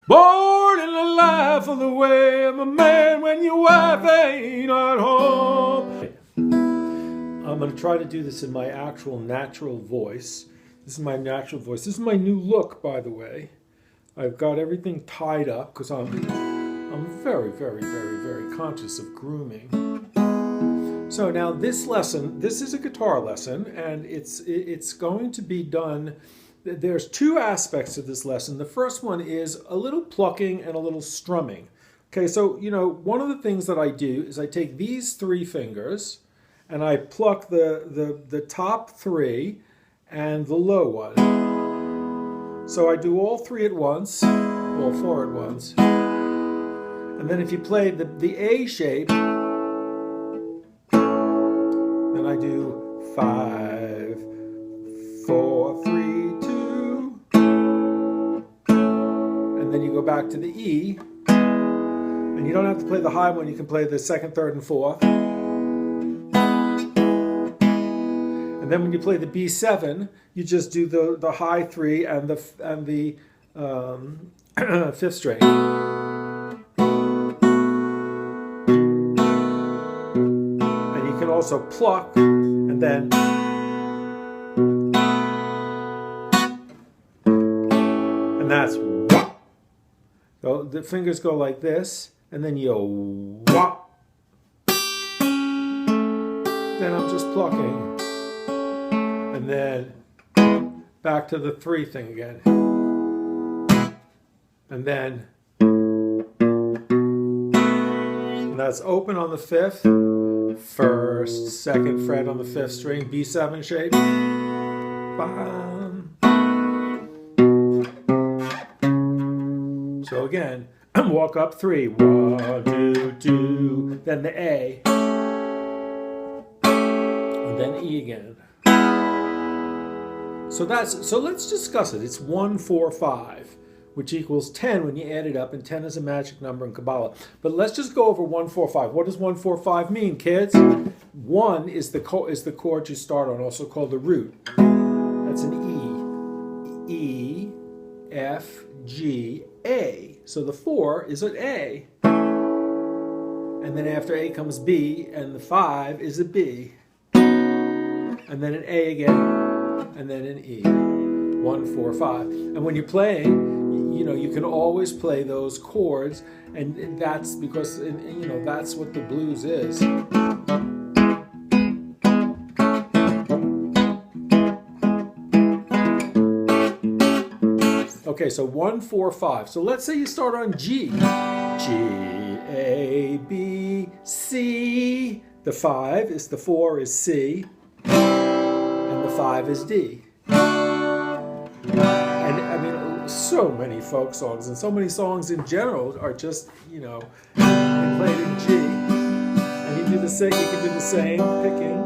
Born in the life of the way of a man when your wife ain't at home. I'm going to try to do this in my actual natural voice. This is my natural voice. This is my new look, by the way. I've got everything tied up because I'm very, very, very, very conscious of grooming. So now this lesson, this is a guitar lesson, and it's going to be done. There's two aspects to this lesson. The first one is a little plucking and a little strumming. Okay, so, you know, one of the things that I do is I take these three fingers and I pluck the top three and the low one. So I do all three at once, all four at once. And then if you play the A shape, then I do 5, 4, 3, 2. And then you go back to the E. And you don't have to play the high one, you can play the second, third, and fourth. And then when you play the B7, you just do the high three and the fifth string. And you can also pluck and then and that's wah. So the fingers go like this, and then you wah. Then I'm just plucking. And then back to the three thing again. And then and that's open on the fifth, first, second fret on the fifth string, B7 shape. Bam. So again, walk up 3, 1, 2, 2, then the A, and then E again. So let's discuss it. It's 1, 4, 5, which equals 10 when you add it up, and 10 is a magic number in Kabbalah. But let's just go over 1, 4, 5. What does 1, 4, 5 mean, kids? 1 is the chord you start on, also called the root. That's an E. E, F, G, A. So the 4 is an A. And then after A comes B, and the 5 is a B. And then an A again. And then an E. 1, 4, 5. And when you're playing, you know, you can always play those chords, and that's because, you know, that's what the blues is. Okay, so 1, 4, 5. So let's say you start on G. G, A, B, C. The 5 is, the 4 is C. And the 5 is D. And I mean, so many folk songs and so many songs in general are just, you know, played in G. And you do the same, you can do the same picking.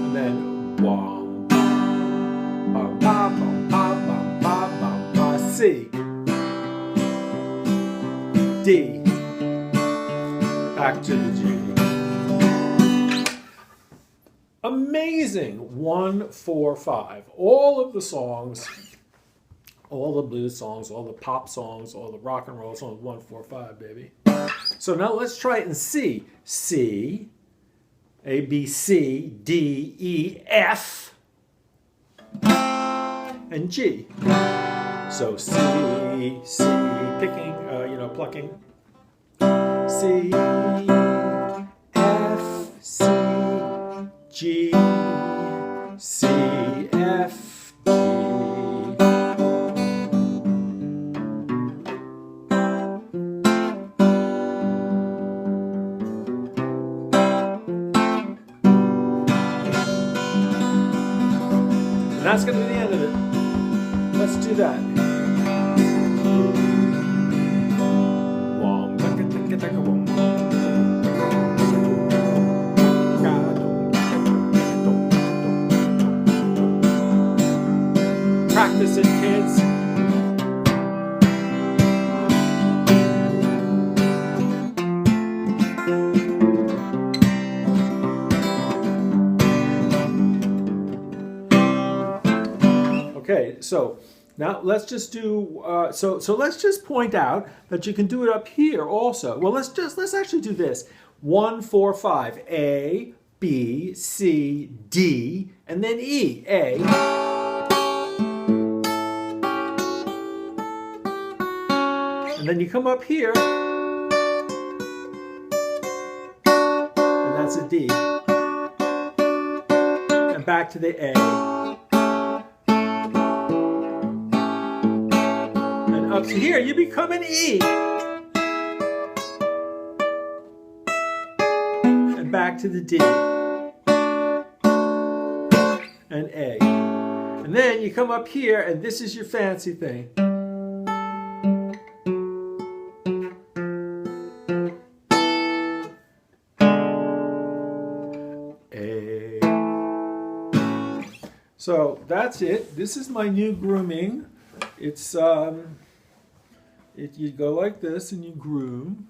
And then wom, bum, bum, bum, bum, bum, bum, bum, C. D, back to the G. Amazing. 1, 4, 5. All of the songs, all the blues songs, all the pop songs, all the rock and roll songs, 1, 4, 5, baby. So now let's try it in C. C, A, B, C, D, E, F, and G. So C, C, picking, you know, plucking. C, F, C, G, C, F, G. And that's going to be the end of it. Let's do that. Practice it, kids. Okay, so now let's just do, so let's just point out that you can do it up here also. Well, let's actually do this. 1, 4, 5. A, B, C, D, and then E. A. And then you come up here, and that's a D. And back to the A. And up to here, you become an E. And back to the D. And A. And then you come up here, and this is your fancy thing. A. So that's it. This is my new grooming. It's you go like this and you groom,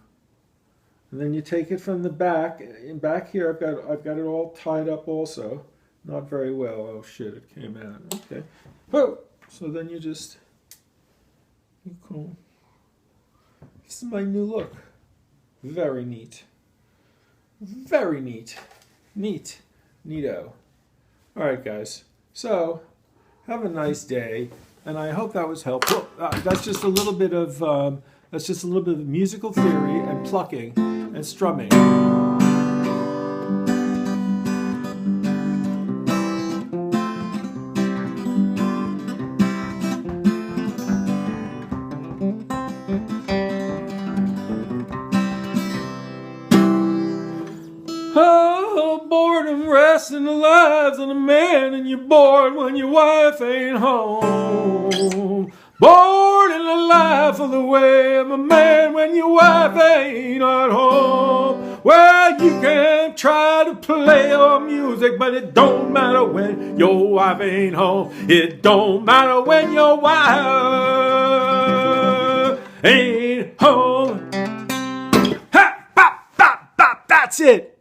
and then you take it from the back. And back here, I've got it all tied up also. Not very well. Oh shit! It came out. Okay. Oh, so then you comb. This is my new look. Very neat. Very neat. Neat. Neato. All right, guys. So, have a nice day, and I hope that was helpful. That's just a little bit of musical theory and plucking and strumming. Oh, boredom rests in the lives of the man, and you're bored when your wife ain't home. Bored in the life of the way of a man when your wife ain't at home. Well, you can try to play your music, but it don't matter when your wife ain't home. It don't matter when your wife ain't home. Ha! Bop, bop, bop, that's it.